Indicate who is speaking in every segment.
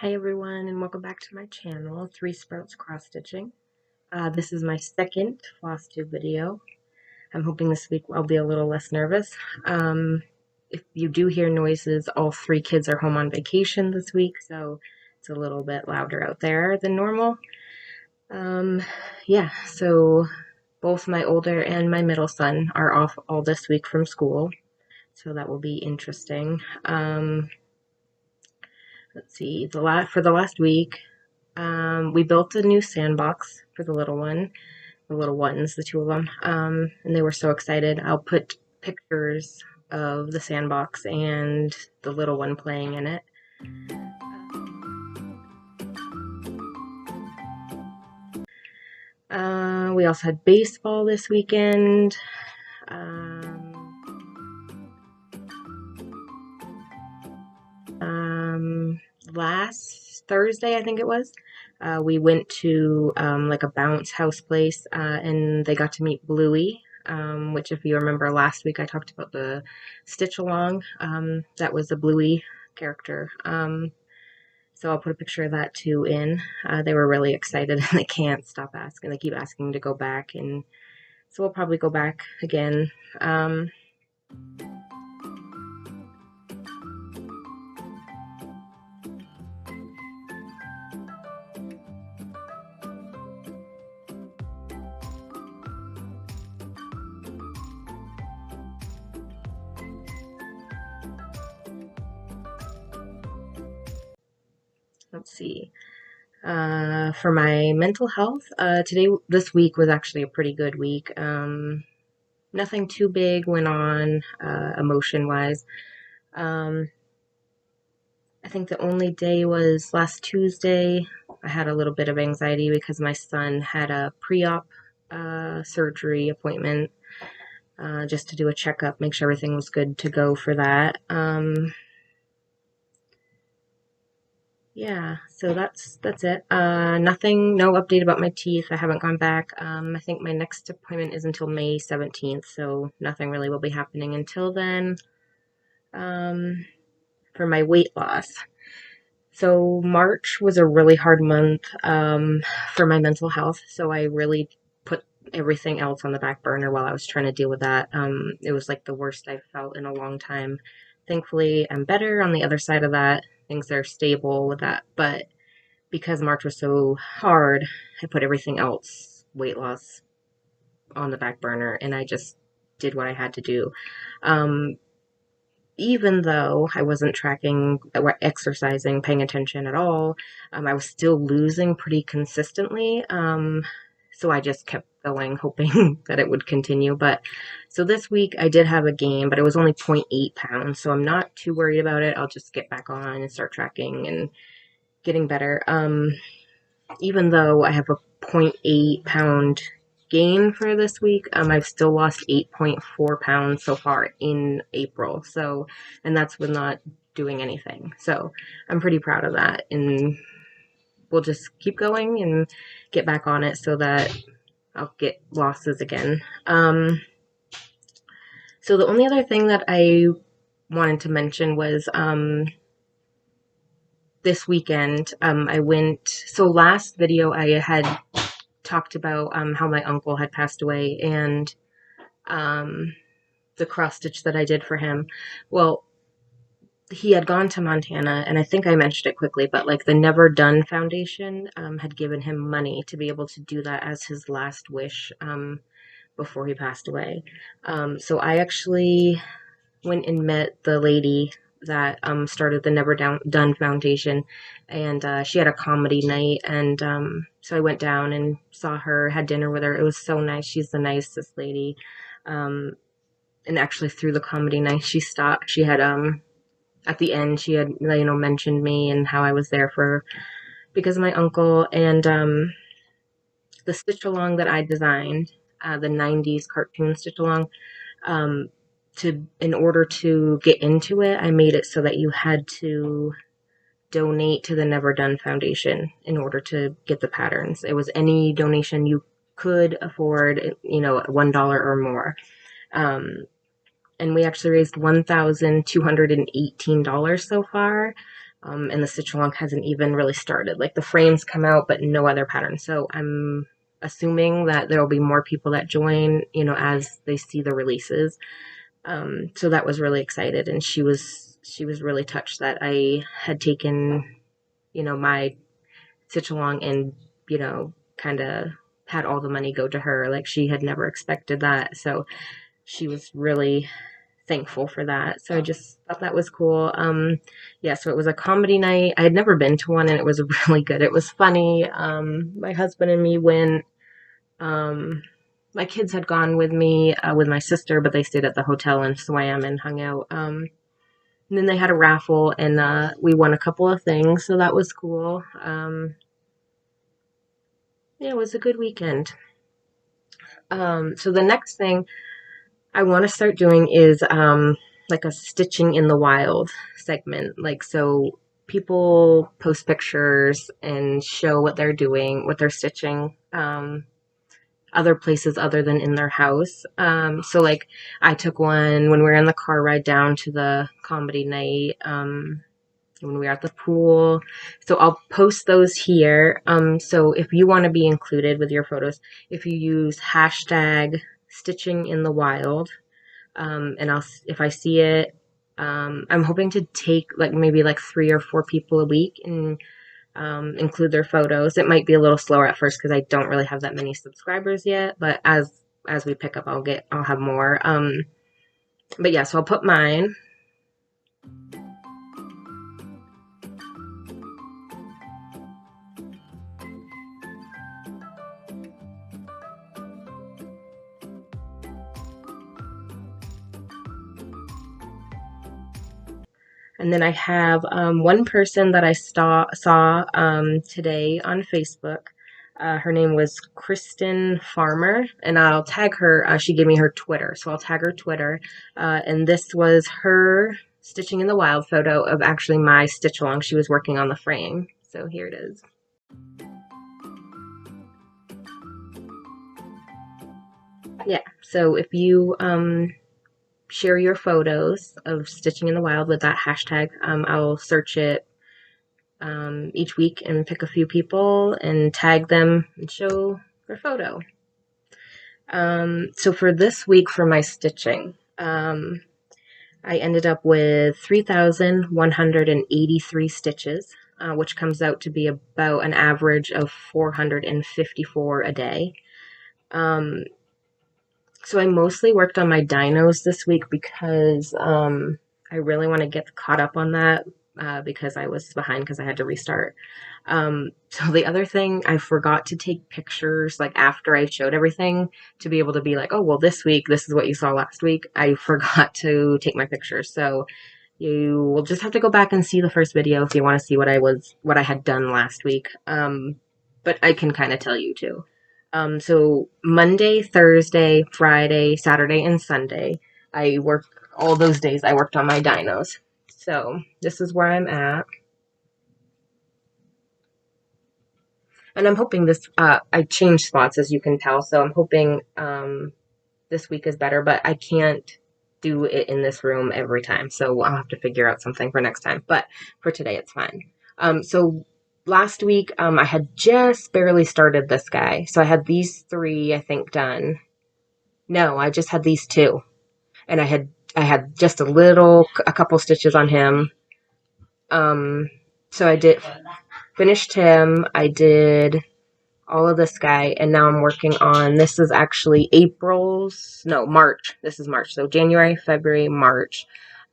Speaker 1: Hi everyone, and welcome back to my channel, Three Sprouts Cross Stitching. This is my second Flosstube video. I'm hoping this week I'll be a little less nervous. If you do hear noises, all three kids are home on vacation this week, so it's a little bit louder out there than normal. Yeah, so both my older and my middle son are off all this week from school, so that will be interesting. Let's see, for the last week, we built a new sandbox for the little ones, the two of them, and they were so excited. I'll put pictures of the sandbox and the little one playing in it. We also had baseball this weekend. Last Thursday, I think it was, we went to like a bounce house place, and they got to meet Bluey, which if you remember last week I talked about the Stitch Along. That was a Bluey character. So I'll put a picture of that too in. They were really excited and they can't stop asking. They keep asking to go back, and so we'll probably go back again. Let's see. For my mental health, this week was actually a pretty good week. Nothing too big went on, emotion-wise. I think the only day was last Tuesday. I had a little bit of anxiety because my son had a pre-op surgery appointment, just to do a checkup, make sure everything was good to go for that. Yeah, so that's it. No update about my teeth. I haven't gone back. I think my next appointment is until May 17th, so nothing really will be happening until then. For my weight loss. So March was a really hard month for my mental health, so I really put everything else on the back burner while I was trying to deal with that. It was like the worst I've felt in a long time. Thankfully, I'm better on the other side of that. Things are stable with that, but because March was so hard, I put everything else, weight loss, on the back burner, and I just did what I had to do. Even though I wasn't tracking, exercising, paying attention at all, I was still losing pretty consistently. So I just kept going, hoping that it would continue. So this week I did have a gain, but it was only 0.8 pounds. So I'm not too worried about it. I'll just get back on and start tracking and getting better. Even though I have a 0.8 pound gain for this week, I've still lost 8.4 pounds so far in April. So, and that's with not doing anything. So I'm pretty proud of that, and we'll just keep going and get back on it so that I'll get losses again. So the only other thing that I wanted to mention was, this weekend, so last video I had talked about how my uncle had passed away, and the cross stitch that I did for him. Well, he had gone to Montana, and I think I mentioned it quickly, but like the Never Done Foundation had given him money to be able to do that as his last wish before he passed away. So I actually went and met the lady that started the Never Done Foundation, and she had a comedy night, and so I went down and saw her, had dinner with her. It was so nice. She's the nicest lady. And actually through the comedy night, she had at the end she had mentioned me and how I was there because of my uncle, and the stitch along that I designed, the 90s cartoon stitch along. In order to get into it, I made it so that you had to donate to the Never Done Foundation in order to get the patterns. It was any donation you could afford, $1 or more. And we actually raised $1,218 so far. and the stitch along hasn't even really started. Like the frames come out, but no other pattern. So I'm assuming that there will be more people that join, you know, as they see the releases. So that was really excited, and she was really touched that I had taken, you know, my stitch along and, you know, kind of had all the money go to her. Like she had never expected that. So she was really thankful for that. So I just thought that was cool. Yeah, so it was a comedy night. I had never been to one, and it was really good. It was funny. My husband and me went. Um, my kids had gone with me with my sister, but they stayed at the hotel and swam and hung out. And then they had a raffle, and we won a couple of things, so that was cool. Yeah, it was a good weekend. So the next thing I want to start doing is like a stitching in the wild segment. Like, so people post pictures and show what they're doing, what they're stitching, other places other than in their house. So like I took one when we were in the car ride down to the comedy night. When we were at the pool. So I'll post those here. So if you want to be included with your photos, if you use hashtag stitching in the wild, and if I see it, I'm hoping to take like maybe like 3 or 4 people a week and include their photos. It might be a little slower at first because I don't really have that many subscribers yet, but as we pick up, I'll have more. But yeah, so I'll put mine. And then I have one person that I saw today on Facebook. Her name was Kristen Farmer, and I'll tag her. She gave me her Twitter, so I'll tag her Twitter. And this was her stitching in the wild photo of actually my stitch along. She was working on the frame. So here it is. Yeah, so if you share your photos of stitching in the wild with that hashtag, I'll search it each week and pick a few people and tag them and show their photo. So for this week for my stitching, I ended up with 3,183 stitches, which comes out to be about an average of 454 a day. So I mostly worked on my dinos this week because I really want to get caught up on that because I was behind because I had to restart. So the other thing, I forgot to take pictures like after I showed everything to be able to be like, oh, well, this week, this is what you saw last week. I forgot to take my pictures. So you will just have to go back and see the first video if you want to see what I had done last week. But I can kind of tell you too. So Monday, Thursday, Friday, Saturday, and Sunday, I worked all those days. I worked on my dinos. So this is where I'm at. And I'm hoping I changed spots as you can tell. So I'm hoping this week is better, but I can't do it in this room every time. So I'll have to figure out something for next time. But for today, it's fine. So last week, I had just barely started this guy. So I had these 3, I think, done. No, I just had these 2. And I had just a couple stitches on him. So I finished him. I did all of this guy, and now I'm working on, this is actually March. This is March. So January, February, March.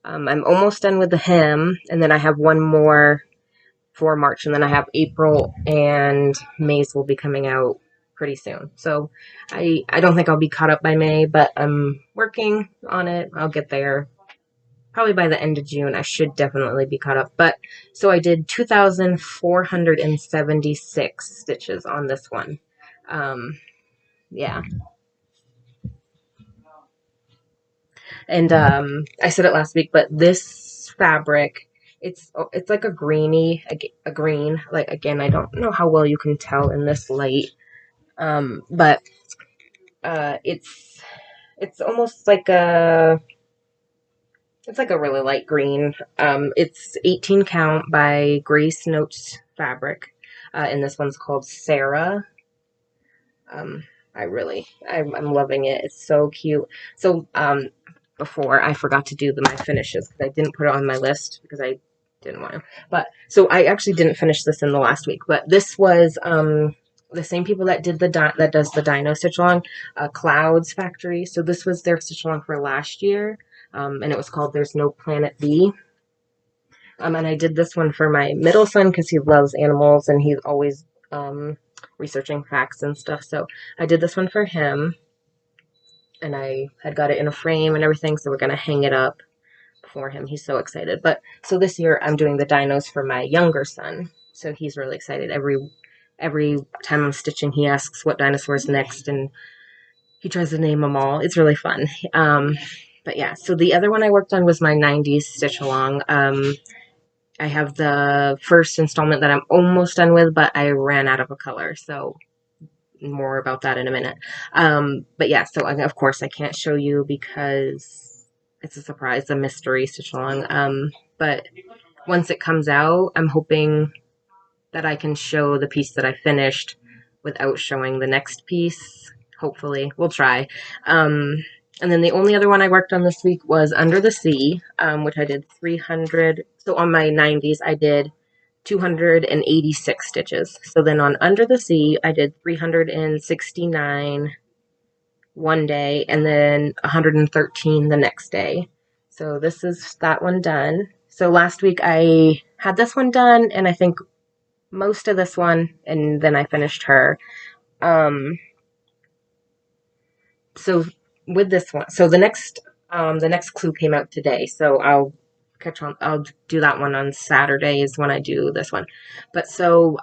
Speaker 1: I'm almost done with the hem, and then I have one more for March, and then I have April and May's will be coming out pretty soon. So I don't think I'll be caught up by May, but I'm working on it. I'll get there. Probably by the end of June, I should definitely be caught up. But so I did 2,476 stitches on this one. Yeah. And I said it last week, but this fabric, it's like a green. Like, again, I don't know how well you can tell in this light, but it's almost like It's like a really light green. It's 18 count by Grace Notes Fabric. And this one's called Sarah. Um, I'm loving it. It's so cute. So, before I forgot to do my finishes because I didn't put it on my list because I didn't want to. But so I actually didn't finish this in the last week. But this was the same people that did that does the Dino Stitch Along, Clouds Factory. So this was their stitch along for last year, and it was called "There's No Planet B." And I did this one for my middle son because he loves animals and he's always researching facts and stuff. So I did this one for him, and I had got it in a frame and everything. So we're gonna hang it up for him. He's so excited. But so this year I'm doing the dinos for my younger son. So he's really excited. Every time I'm stitching, he asks what dinosaur's next, and he tries to name them all. It's really fun. But yeah, so the other one I worked on was my 90s stitch along. I have the first installment that I'm almost done with, but I ran out of a color, so more about that in a minute. But yeah, so of course I can't show you because it's a surprise, a mystery stitch along. But once it comes out, I'm hoping that I can show the piece that I finished without showing the next piece. Hopefully, we'll try. And then the only other one I worked on this week was Under the Sea, which I did 300. So on my 90s, I did 286 stitches. So then on Under the Sea, I did 369 one day and then 113 the next day. So this is that one done. So last week I had this one done, and I think most of this one, and then I finished her. So with this one, so the next clue came out today, so I'll do that one on Saturdays when I do this one. But so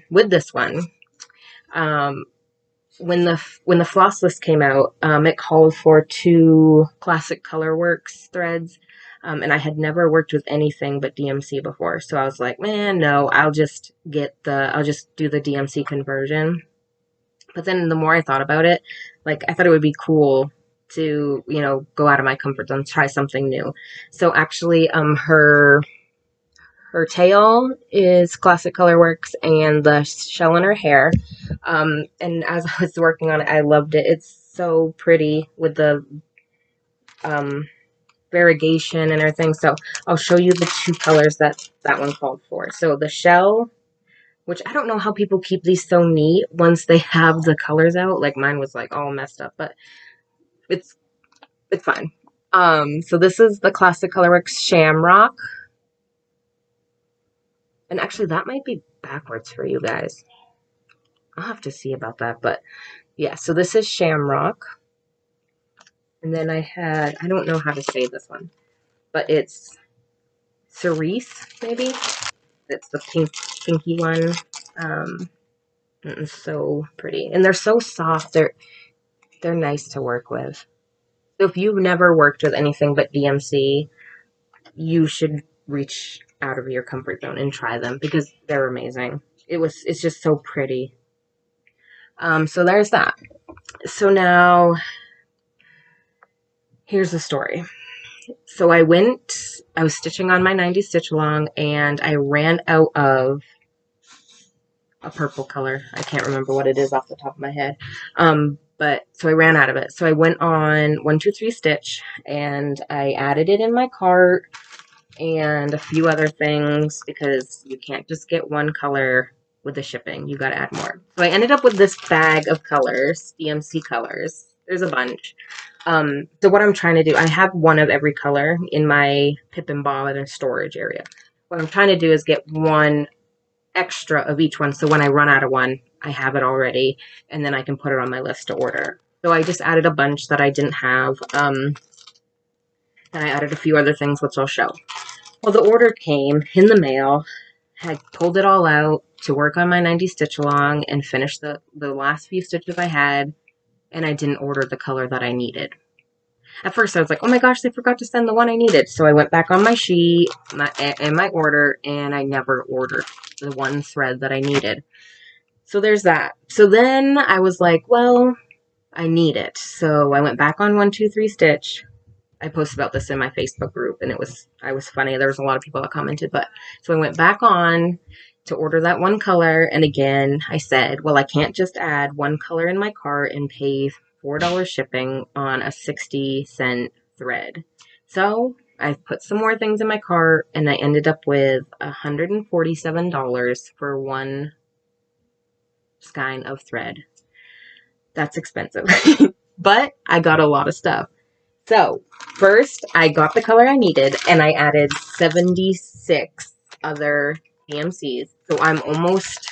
Speaker 1: with this one, when the floss list came out, it called for 2 classic colorworks threads, and I had never worked with anything but DMC before, so I was like, man, no, I'll just do the DMC conversion. But then the more I thought about it, like, I thought it would be cool to, go out of my comfort zone, try something new. So actually, her tail is classic colorworks, and the shell in her hair. And as I was working on it, I loved it. It's so pretty with the variegation and everything. So I'll show you the 2 colors that one called for. So the shell, which I don't know how people keep these so neat once they have the colors out. Like, mine was like all messed up, but it's fine. So this is the classic colorworks Shamrock. And actually that might be backwards for you guys. I'll have to see about that, but yeah, so this is Shamrock. And then I don't know how to say this one, but it's Cerise, maybe? It's the pinky one. It's so pretty. And they're so soft. They're nice to work with. So if you've never worked with anything but DMC, you should reach out of your comfort zone and try them because they're amazing. It's just so pretty. So there's that. So now here's the story. So I was stitching on my 90 stitch along, and I ran out of a purple color. I can't remember what it is off the top of my head. But so I ran out of it. So I went on 1-2-3 Stitch, and I added it in my cart and a few other things because you can't just get one color with the shipping. You got to add more. So I ended up with this bag of colors, DMC colors. There's a bunch. So what I'm trying to do, I have one of every color in my Pip and Bob and storage area. What I'm trying to do is get one extra of each one, so when I run out of one, I have it already, and then I can put it on my list to order. So I just added a bunch that I didn't have, and I added a few other things, which I'll show. Well, the order came in the mail. I pulled it all out to work on my 90 stitch along and finish the last few stitches I had, and I didn't order the color that I needed. At first, I was like, oh my gosh, they forgot to send the one I needed. So I went back on my sheet and my order, and I never ordered the one thread that I needed. So there's that. So then I was like, well, I need it. So I went back on 1-2-3 Stitch. I posted about this in my Facebook group, and I was funny. There was a lot of people that commented, but so I went back on to order that one color, and again I said, well, I can't just add one color in my cart and pay $4 shipping on a 60-cent thread. So I put some more things in my cart, and I ended up with $147 for one skein of thread. That's expensive, but I got a lot of stuff. So first, I got the color I needed, and I added 76 other DMCs. So I'm almost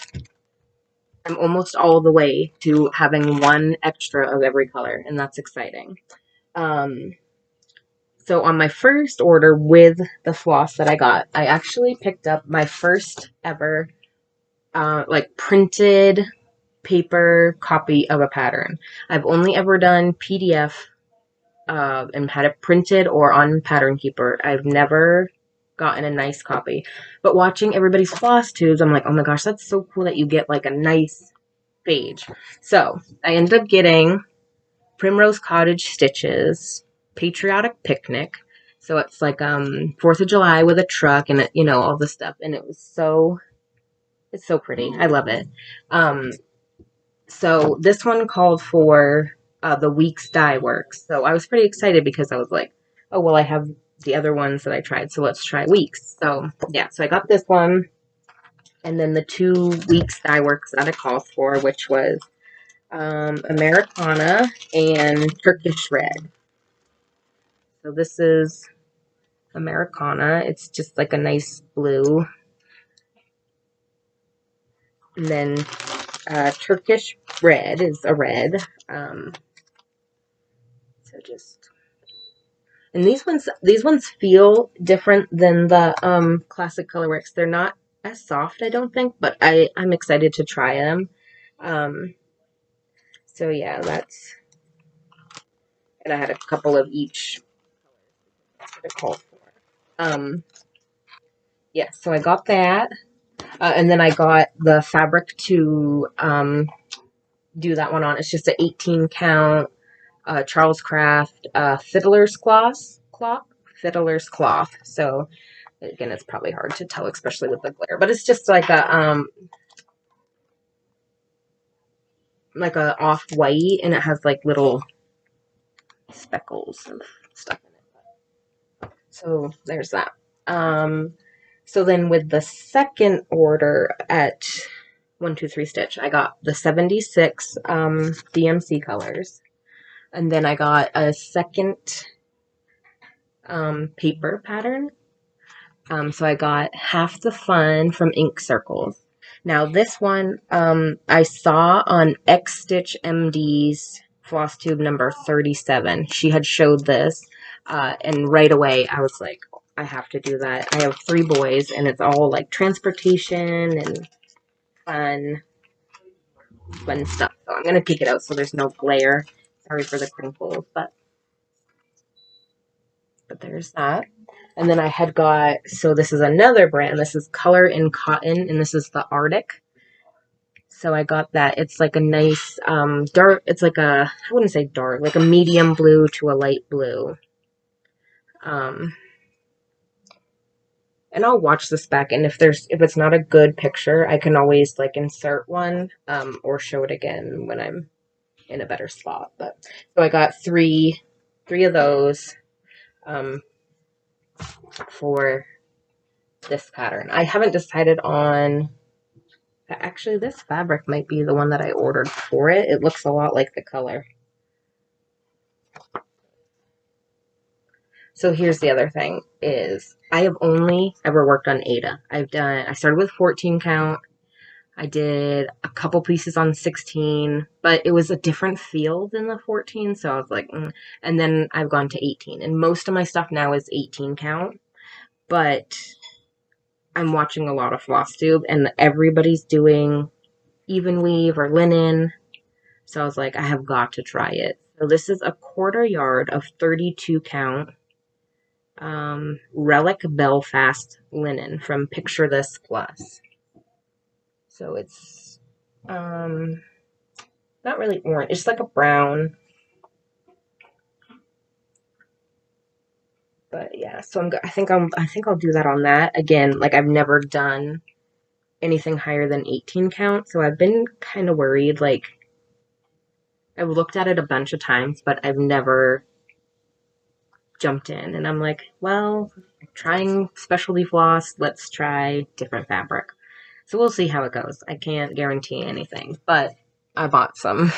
Speaker 1: all the way to having one extra of every color, and that's exciting. So on my first order with the floss that I got, I actually picked up my first ever like printed paper copy of a pattern. I've only ever done PDF and had it printed or on Pattern Keeper. I've never gotten a nice copy. But watching everybody's floss tubes, I'm like, oh my gosh, that's so cool that you get like a nice page. So I ended up getting Primrose Cottage Stitches, Patriotic Picnic. So it's like 4th of July with a truck and you know, all the stuff. And it's so pretty. I love it. So this one called for the Week's Dye Works. So I was pretty excited because I was like, oh, well, I have the other ones that I tried, so let's try Week's. So yeah, so I got this one, and then the 2 Week's Dye Works that it calls for, which was Americana and Turkish Red. So this is Americana. It's just like a nice blue. And then Turkish Red is a red. So just, and these ones feel different than the classic colorworks. They're not as soft, I don't think, but I'm excited to try them. So yeah, that's, and I had a couple of each. That's what it called for. Yeah, so I got that, and then I got the fabric to do that one on. It's just an 18 count Charles Craft fiddler's cloth. Fiddler's cloth. So again, it's probably hard to tell, especially with the glare, but it's just like a off-white, and it has like little speckles and stuff in it. So there's that. So then with the second order at 123 Stitch, I got the 76 DMC colors, and then I got a second paper pattern. So I got Half the Fun from Ink Circles. Now this one I saw on X Stitch MD's Flosstube number 37. She had showed this, and right away I was like, I have to do that. I have 3 boys, and it's all like transportation and fun stuff. So I'm gonna take it out so there's no glare. Sorry for the crinkles, but there's that. And then I had got, so this is another brand. This is Color in Cotton, and this is the Arctic. So I got that. It's like a nice dark, it's like a, I wouldn't say dark, like a medium blue to a light blue. And I'll watch this back, and if it's not a good picture, I can always like insert one or show it again when I'm in a better spot. But so I got three of those for this pattern. I haven't decided on, actually this fabric might be the one that I ordered for it. It looks a lot like the color. So here's the other thing is I have only ever worked on Ada. I started with 14 count. I did a couple pieces on 16, but it was a different feel than the 14, so I was like, and then I've gone to 18, and most of my stuff now is 18 count, but I'm watching a lot of Flosstube, and everybody's doing even weave or linen, so I was like, I have got to try it. So this is a 1/4 yard of 32 count Relic Belfast linen from Picture This Plus. So it's not really orange. It's like a brown. But yeah, so I think I'll do that on that. Again, like I've never done anything higher than 18 count, so I've been kind of worried. Like I've looked at it a bunch of times, but I've never jumped in. And I'm like, well, trying specialty floss, let's try different fabric. So we'll see how it goes. I can't guarantee anything, but I bought some.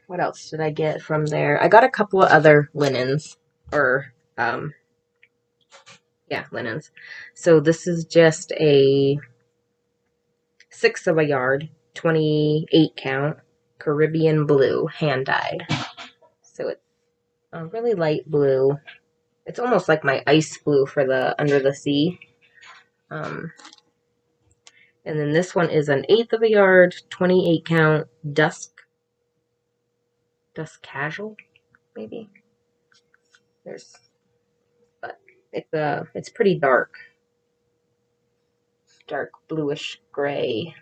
Speaker 1: What else did I get from there? I got a couple of other linens, or yeah, linens. So this is just a 1/6 of a yard, 28 count, Caribbean blue, hand dyed. So it's a really light blue. It's almost like my ice blue for the under the sea. Um, and then this one is an 1/8 of a yard, 28 count, dusk casual, maybe. But it's pretty dark bluish gray.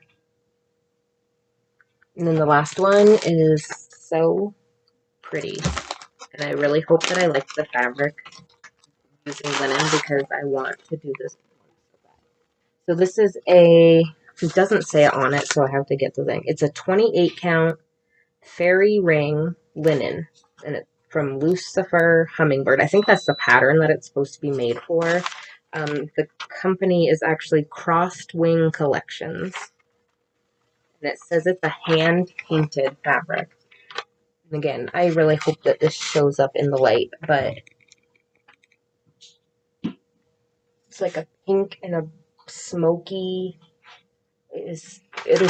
Speaker 1: And then the last one is so pretty, and I really hope that I like the fabric using linen because I want to do this. So this is it doesn't say it on it, so I have to get the thing. It's a 28 count fairy ring linen, and it's from Lucifer Hummingbird. I think that's the pattern that it's supposed to be made for. The company is actually Crossed Wing Collections, and it says it's a hand-painted fabric. And again, I really hope that this shows up in the light, but it's like a pink and a smoky. It is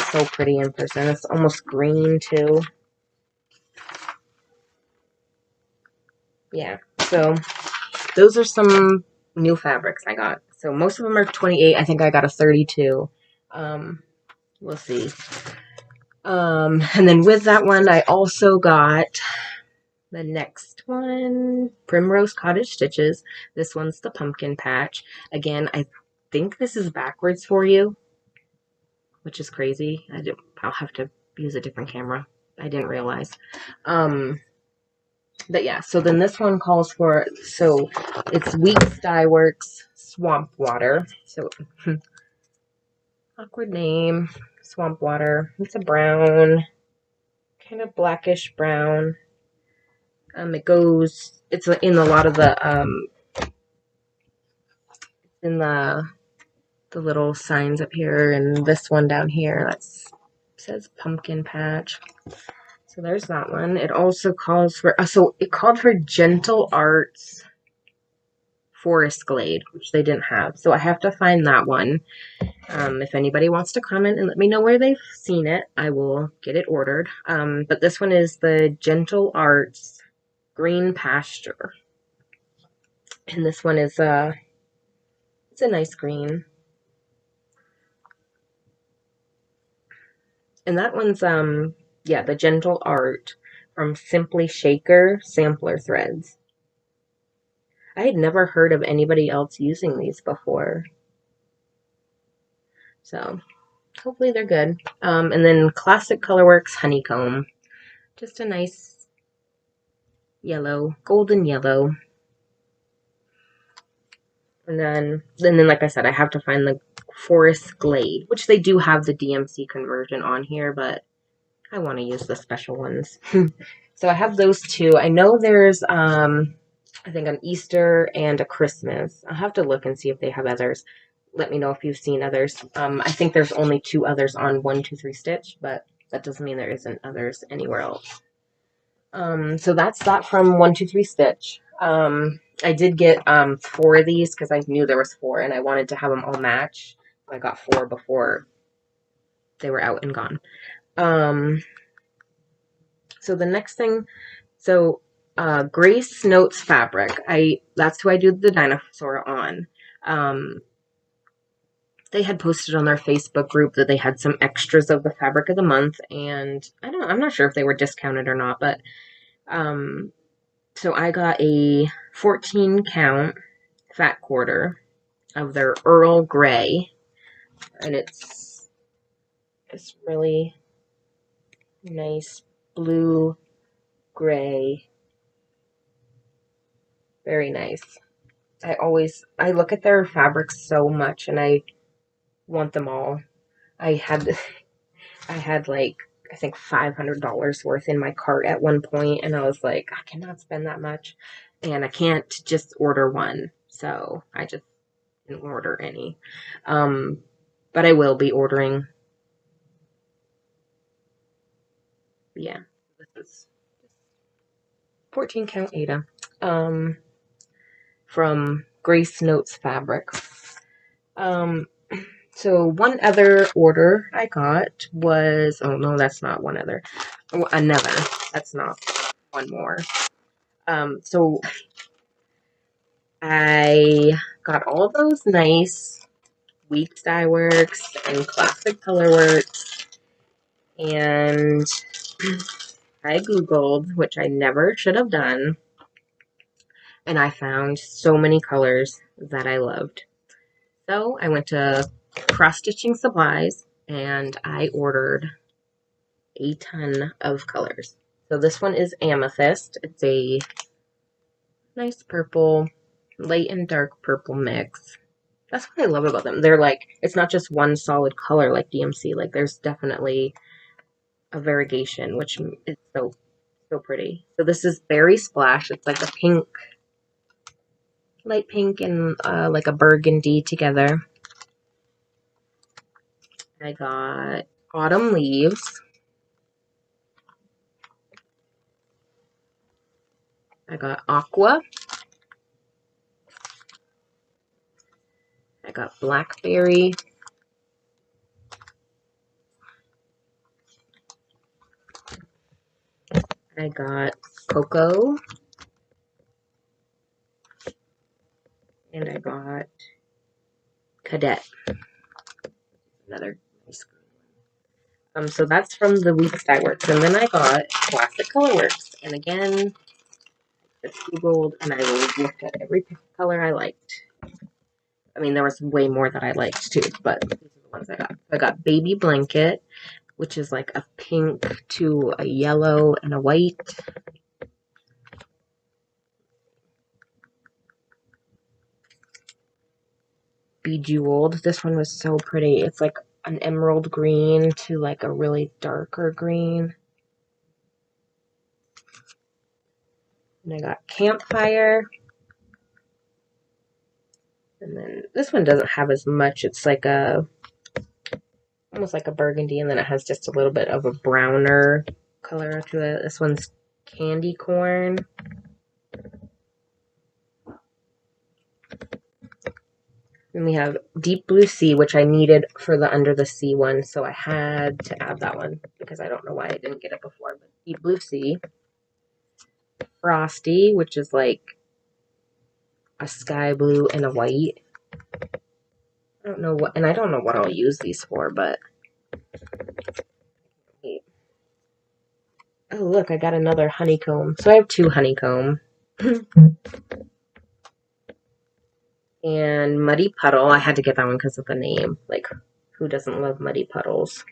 Speaker 1: so pretty in person. It's almost green too. Yeah, so those are some new fabrics I got. So most of them are 28. I think I got a 32. We'll see. And then with that one, I also got the next one, Primrose Cottage Stitches. This one's the pumpkin patch. Again, I think this is backwards for you, which is crazy. I'll have to use a different camera. I didn't realize. But yeah, so then this one calls for, so it's Weeks Dye Works Swamp Water. So awkward name, Swamp Water. It's a brown, kind of blackish brown. It's in a lot of in the little signs up here, and this one down here that says pumpkin patch. So there's that one. It also calls for, so it called for Gentle Arts Forest Glade, which they didn't have. So I have to find that one. If anybody wants to comment and let me know where they've seen it, I will get it ordered. But this one is the Gentle Arts Green Pasture. And this one is it's a nice green. And that one's yeah, the Gentle Art from Simply Shaker Sampler Threads. I had never heard of anybody else using these before. So hopefully they're good. And then Classic Colorworks Honeycomb. Just a nice yellow, golden yellow. And then like I said, I have to find the Forest Glade, which they do have the DMC conversion on here, but I want to use the special ones. So I have those two. I know there's I think an Easter and a Christmas. I'll have to look and see if they have others. Let me know if you've seen others. I think there's only 2 others on 123 Stitch, but that doesn't mean there isn't others anywhere else. So that's that from 123 Stitch. I did get 4 of these because I knew there was 4 and I wanted to have them all match. I got 4 before they were out and gone. So the next thing, Grace Notes Fabric. That's who I do the dinosaur on. They had posted on their Facebook group that they had some extras of the fabric of the month, and I'm not sure if they were discounted or not, but so I got a 14 count fat quarter of their Earl Grey, and it's really nice blue gray. Very nice. I look at their fabrics so much and I want them all. I had, I had like, I think $500 worth in my cart at one point, and I was like, I cannot spend that much, and I can't just order one. So I just didn't order any. Um, but I will be ordering. Yeah, this is 14 count Ada. Um, from Grace Notes Fabric. Um, so one other order I got was, oh no, that's not one other. Oh, another. That's not one more. So I got all those nice Weeks Dye Works and Classic Color Works, and I Googled, which I never should have done, and I found so many colors that I loved. So I went to Cross Stitching Supplies and I ordered a ton of colors. So this one is Amethyst. It's a nice purple, light and dark purple mix. That's what I love about them. They're like, it's not just one solid color like DMC. Like there's definitely a variegation, which is so pretty. So this is Berry Splash. It's like a pink, light pink and like a burgundy together. I got Autumn Leaves. I got Aqua. I got Blackberry. I got Cocoa. And I got Cadet. Another nice green one. So that's from the Weeks Dye Works. And then I got Classic Color Works. And again, it's Googled and I looked at every color I liked. I mean, there was way more that I liked too, but these are the ones I got. I got Baby Blanket, which is like a pink to a yellow and a white. Bejeweled. This one was so pretty. It's like an emerald green to like a really darker green. And I got Campfire. And then this one doesn't have as much. It's like a, almost like a burgundy, and then it has just a little bit of a browner color to it. This one's Candy Corn. Then we have Deep Blue Sea, which I needed for the Under the Sea one, so I had to add that one because I don't know why I didn't get it before. But Deep Blue Sea. Frosty, which is like a sky blue and a white. I don't know what, and I don't know what I'll use these for, but oh look, I got another honeycomb. So I have two honeycomb. And Muddy Puddle. I had to get that one because of the name. Like, who doesn't love Muddy Puddles?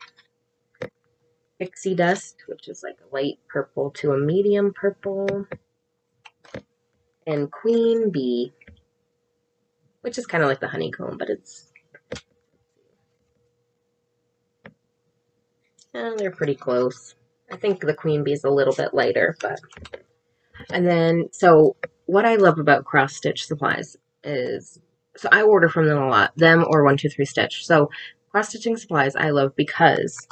Speaker 1: Pixie Dust, which is like a light purple to a medium purple. And Queen Bee, which is kind of like the honeycomb, but it's... they're pretty close. I think the Queen Bee is a little bit lighter, but... And then, so what I love about Cross Stitch Supplies is, so I order from them a lot, them or 123 Stitch. So Cross Stitching Supplies I love because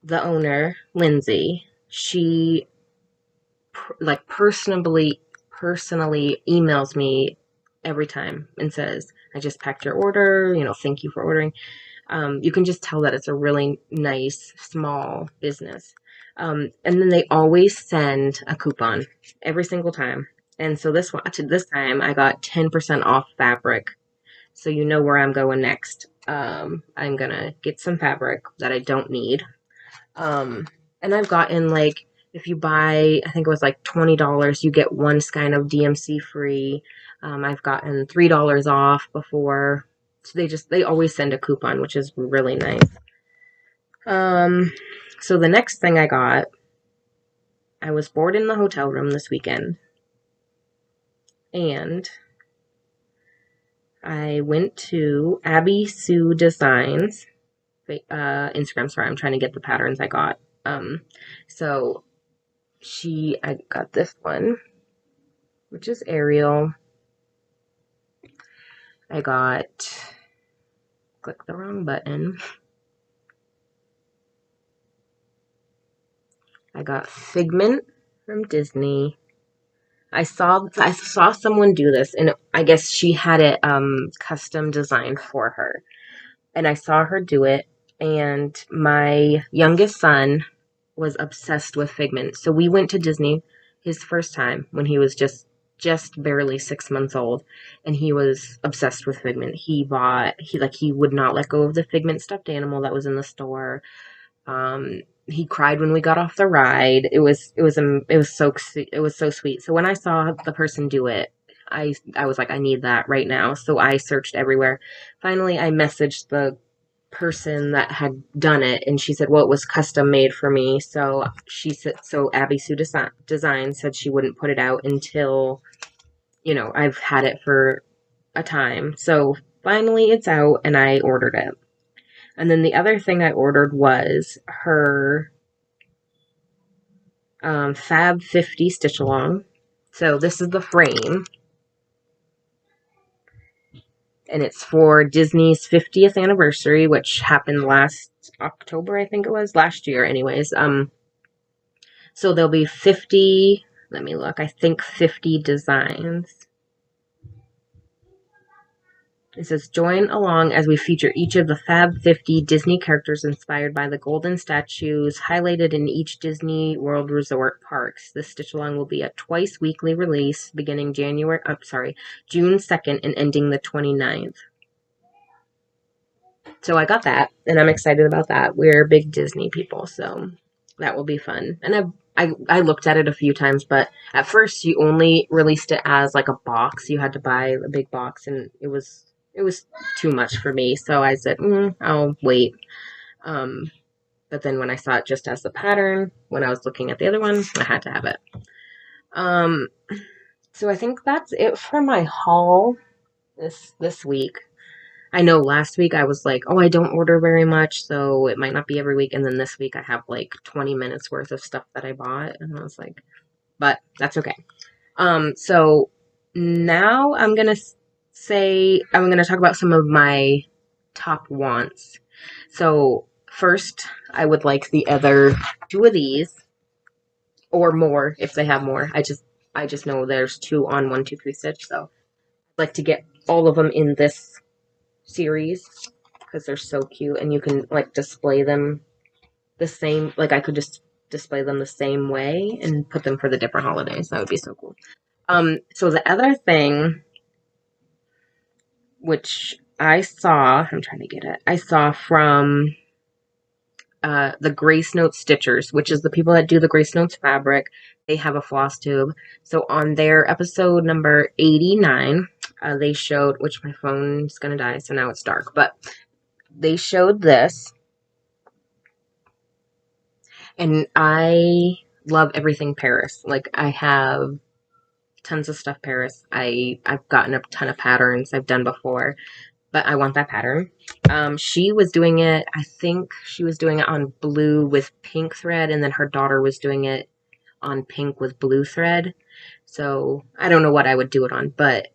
Speaker 1: the owner, Lindsay, she like personally emails me every time and says, I just packed your order, thank you for ordering. You can just tell that it's a really nice, small business. And then they always send a coupon every single time. And so this time I got 10% off fabric. So you know where I'm going next. I'm going to get some fabric that I don't need. And I've gotten like, if you buy, I think it was like $20, you get one skein of DMC free. I've gotten $3 off before. So they always send a coupon, which is really nice. So the next thing I got, I was bored in the hotel room this weekend. And I went to Abby Sue Designs Instagram. Sorry, I'm trying to get the patterns I got. So I got this one, which is Ariel. I got, click the wrong button. I got Figment from Disney. I saw someone do this, and I guess she had it custom designed for her. And I saw her do it, and my youngest son was obsessed with Figment. So we went to Disney his first time when he was just barely 6 months old, and he was obsessed with Figment. He would not let go of the Figment stuffed animal that was in the store. He cried when we got off the ride. It was so sweet. So when I saw the person do it, I was like, I need that right now. So I searched everywhere. Finally, I messaged the person that had done it, and she said, well, it was custom made for me. So Abby Sue Design said she wouldn't put it out until, I've had it for a time. So finally it's out, and I ordered it. And then the other thing I ordered was her Fab 50 stitch along. So this is the frame, and it's for Disney's 50th anniversary, which happened last October, I think it was, last year anyways. So there'll be 50, let me look, I think 50 designs. It says, join along as we feature each of the Fab 50 Disney characters inspired by the golden statues highlighted in each Disney World Resort parks. This stitch along will be a twice weekly release beginning June 2nd and ending the 29th. So I got that, and I'm excited about that. We're big Disney people, so that will be fun. And I looked at it a few times, but at first you only released it as like a box. You had to buy a big box, and it was too much for me. So I said, I'll wait. But then when I saw it just as the pattern, when I was looking at the other one, I had to have it. So I think that's it for my haul this week. I know last week I was like, oh, I don't order very much, so it might not be every week. And then this week I have like 20 minutes worth of stuff that I bought. And I was like, but that's okay. So now I'm going to talk about some of my top wants. So first, I would like the other two of these, or more if they have more. I just know there's two on 1, 2, 3 stitch, so I'd like to get all of them in this series because they're so cute, and you can like display them the same. Like I could just display them the same way and put them for the different holidays. That would be so cool. So the other thing, which I'm trying to get it. I saw from the Grace Notes Stitchers, which is the people that do the Grace Notes fabric. They have a Flosstube. So on their episode number 89, they showed, which my phone's gonna die, so now it's dark, but they showed this, and I love everything Paris. Like I have tons of stuff Paris. I've gotten a ton of patterns I've done before, but I want that pattern. She was doing it, I think she was doing it on blue with pink thread, and then her daughter was doing it on pink with blue thread. So I don't know what I would do it on, but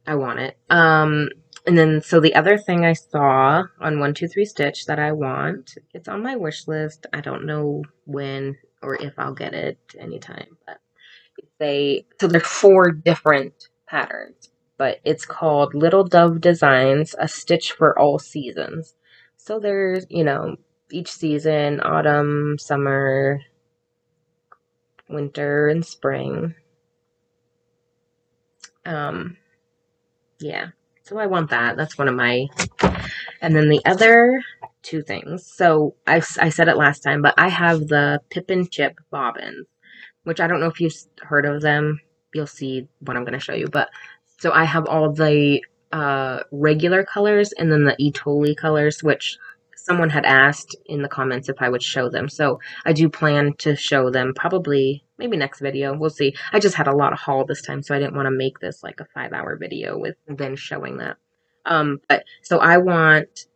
Speaker 1: I want it. And then, so the other thing I saw on 1, 2, 3 Stitch that I want, it's on my wish list. I don't know when or if I'll get it anytime, but so there's 4 different patterns, but it's called Little Dove Designs, a stitch for all seasons. So there's, each season, autumn, summer, winter, and spring. Yeah, so I want that. That's one of my, and then the other 2 things. So I said it last time, but I have the Pip and Chip bobbins, which I don't know if you've heard of them. You'll see what I'm going to show you. But so I have all the regular colors and then the Etoli colors, which someone had asked in the comments if I would show them. So I do plan to show them probably maybe next video. We'll see. I just had a lot of haul this time, so I didn't want to make this like a 5-hour video with then showing that. But so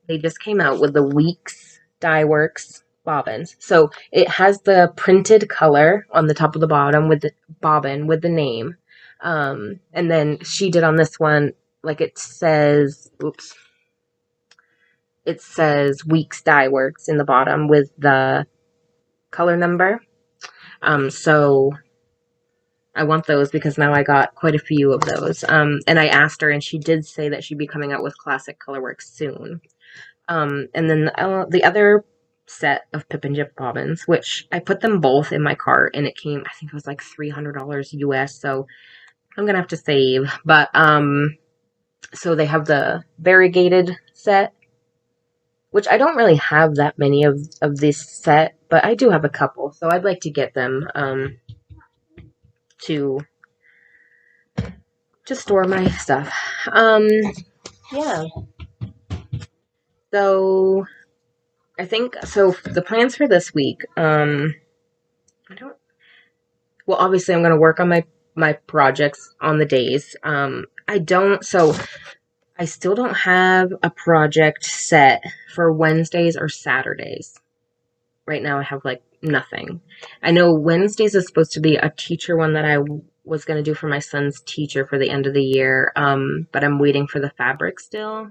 Speaker 1: they just came out with the Weeks Dye Works bobbins. So it has the printed color on the top of the bottom with the bobbin with the name. And then she did on this one, like it says, oops, it says Weeks Dye Works in the bottom with the color number. So I want those because now I got quite a few of those. And I asked her, and she did say that she'd be coming out with classic colorwork soon. And then the other set of Pip and Jip bobbins, which I put them both in my cart, and it came, I think it was like $300 US. So I'm gonna have to save. But so they have the variegated set, which I don't really have that many of this set, but I do have a couple, so I'd like to get them to store my stuff. Yeah. So I think so. The plans for this week. I don't. Well, obviously, I'm going to work on my projects on the days. I don't. So I still don't have a project set for Wednesdays or Saturdays. Right now, I have like nothing. I know Wednesdays is supposed to be a teacher one that I was going to do for my son's teacher for the end of the year. But I'm waiting for the fabric still.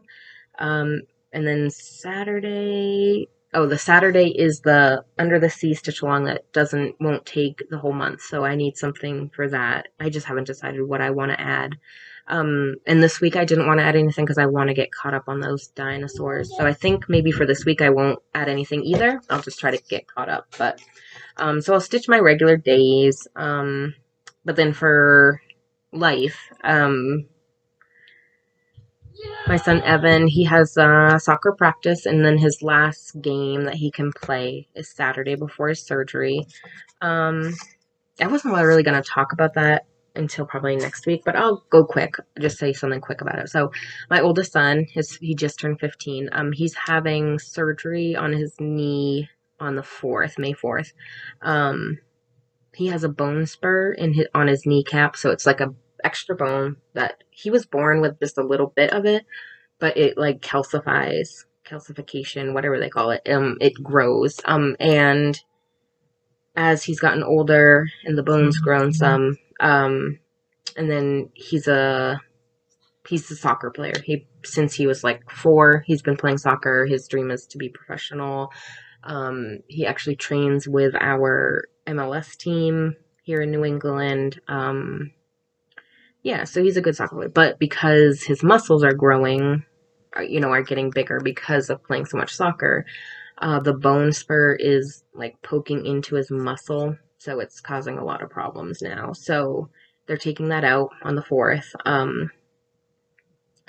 Speaker 1: And then Saturday, the Saturday is the Under the Sea stitch along that won't take the whole month. So I need something for that. I just haven't decided what I want to add. And this week I didn't want to add anything because I want to get caught up on those dinosaurs. So I think maybe for this week I won't add anything either. I'll just try to get caught up. But, so I'll stitch my regular days. But then for life, my son Evan, he has soccer practice, and then his last game that he can play is Saturday before his surgery. I wasn't really going to talk about that until probably next week, but I'll go quick, just say something quick about it. So my oldest son, he just turned 15. He's having surgery on his knee on the 4th, May 4th. He has a bone spur on his kneecap, so it's like a extra bone that he was born with just a little bit of it, but it like calcification, whatever they call it, it grows. And as he's gotten older and the bone's grown some, and then he's a soccer player. Since he was like 4, he's been playing soccer. His dream is to be professional. He actually trains with our MLS team here in New England. Yeah, so he's a good soccer player. But because his muscles are growing, are getting bigger because of playing so much soccer, the bone spur is like poking into his muscle. So it's causing a lot of problems now. So they're taking that out on the 4th.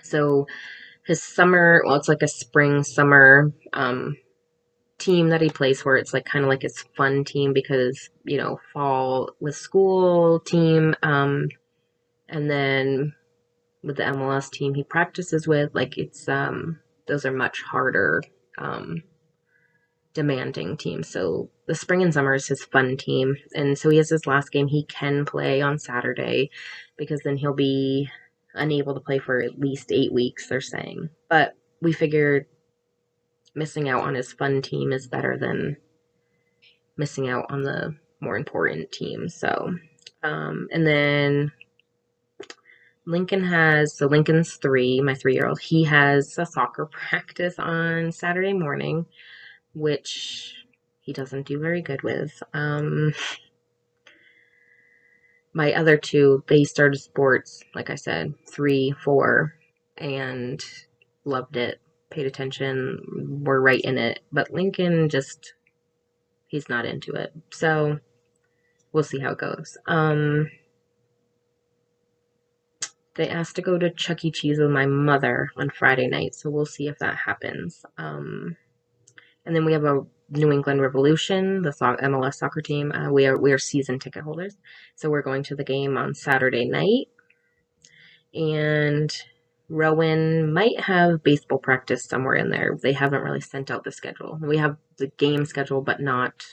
Speaker 1: So his summer, it's like a spring summer team that he plays for. It's like kind of like his fun team because, fall with school team, and then with the MLS team he practices with, like it's those are much harder demanding teams. So the spring and summer is his fun team, and so he has his last game he can play on Saturday because then he'll be unable to play for at least 8 weeks, they're saying. But we figured missing out on his fun team is better than missing out on the more important team. So and then Lincoln's 3, my 3-year-old, he has a soccer practice on Saturday morning, which he doesn't do very good with. My other 2, they started sports, like I said, 3, 4, and loved it, paid attention, were right in it. But Lincoln he's not into it. So we'll see how it goes. They asked to go to Chuck E. Cheese with my mother on Friday night, so we'll see if that happens. And then we have a New England Revolution, the MLS soccer team. We are season ticket holders, so we're going to the game on Saturday night. And Rowan might have baseball practice somewhere in there. They haven't really sent out the schedule. We have the game schedule, but not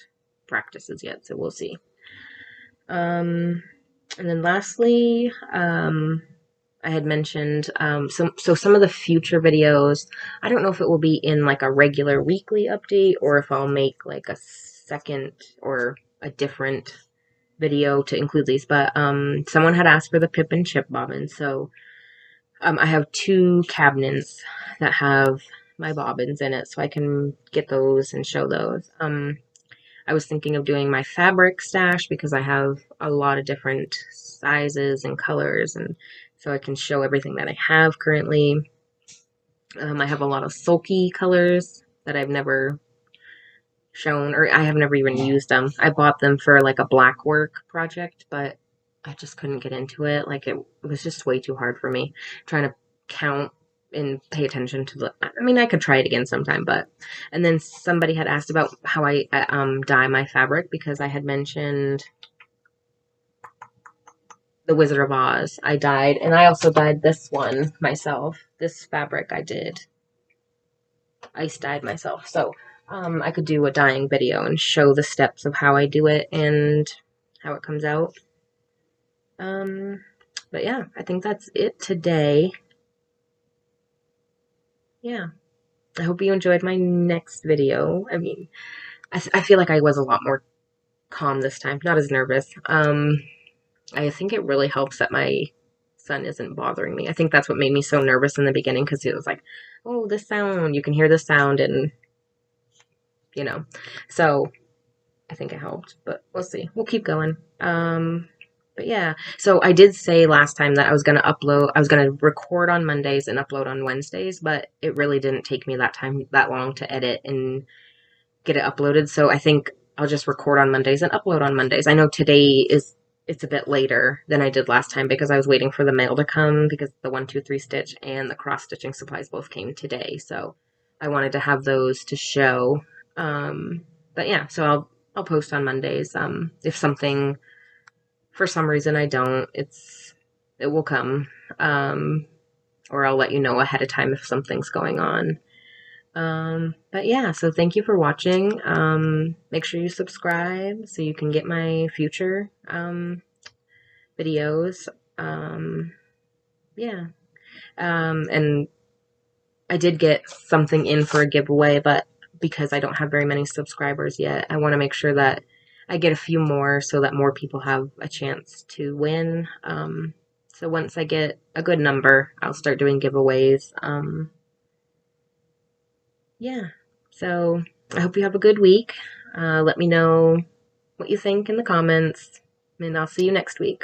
Speaker 1: practices yet, so we'll see. And then lastly, I had mentioned some of the future videos. I don't know if it will be in like a regular weekly update or if I'll make like a second or a different video to include these. But someone had asked for the Pip and Chip bobbins, so I have two cabinets that have my bobbins in it, so I can get those and show those. I was thinking of doing my fabric stash because I have a lot of different sizes and colors, and so I can show everything that I have currently. I have a lot of sulky colors that I've never shown, or I have never even used them. I bought them for like a black work project, but I just couldn't get into it. Like it was just way too hard for me trying to count and pay attention to the. I mean, I could try it again sometime, but. And then somebody had asked about how I dye my fabric because I had mentioned the Wizard of Oz. I dyed, and I also dyed this one myself. This fabric I did ice dyed myself. So I could do a dyeing video and show the steps of how I do it and how it comes out. But yeah, I think that's it today. Yeah, I hope you enjoyed my next video. I mean, I feel like I was a lot more calm this time, not as nervous. I think it really helps that my son isn't bothering me. I think that's what made me so nervous in the beginning because it was like, oh, this sound, you can hear this sound, and you know, so I think it helped, but we'll see. We'll keep going. But yeah, so I did say last time that I was going to record on Mondays and upload on Wednesdays, but it really didn't take me that long to edit and get it uploaded. So I think I'll just record on Mondays and upload on Mondays. I know it's a bit later than I did last time because I was waiting for the mail to come because the 1, 2, 3 stitch and the cross stitching supplies both came today. So I wanted to have those to show. But yeah, so I'll post on Mondays. If something, for some reason I don't, it will come. Or I'll let you know ahead of time if something's going on. But yeah, so thank you for watching. Make sure you subscribe so you can get my future, videos. Yeah. And I did get something in for a giveaway, but because I don't have very many subscribers yet, I want to make sure that I get a few more so that more people have a chance to win. So once I get a good number, I'll start doing giveaways. Yeah. So I hope you have a good week. Let me know what you think in the comments, and I'll see you next week.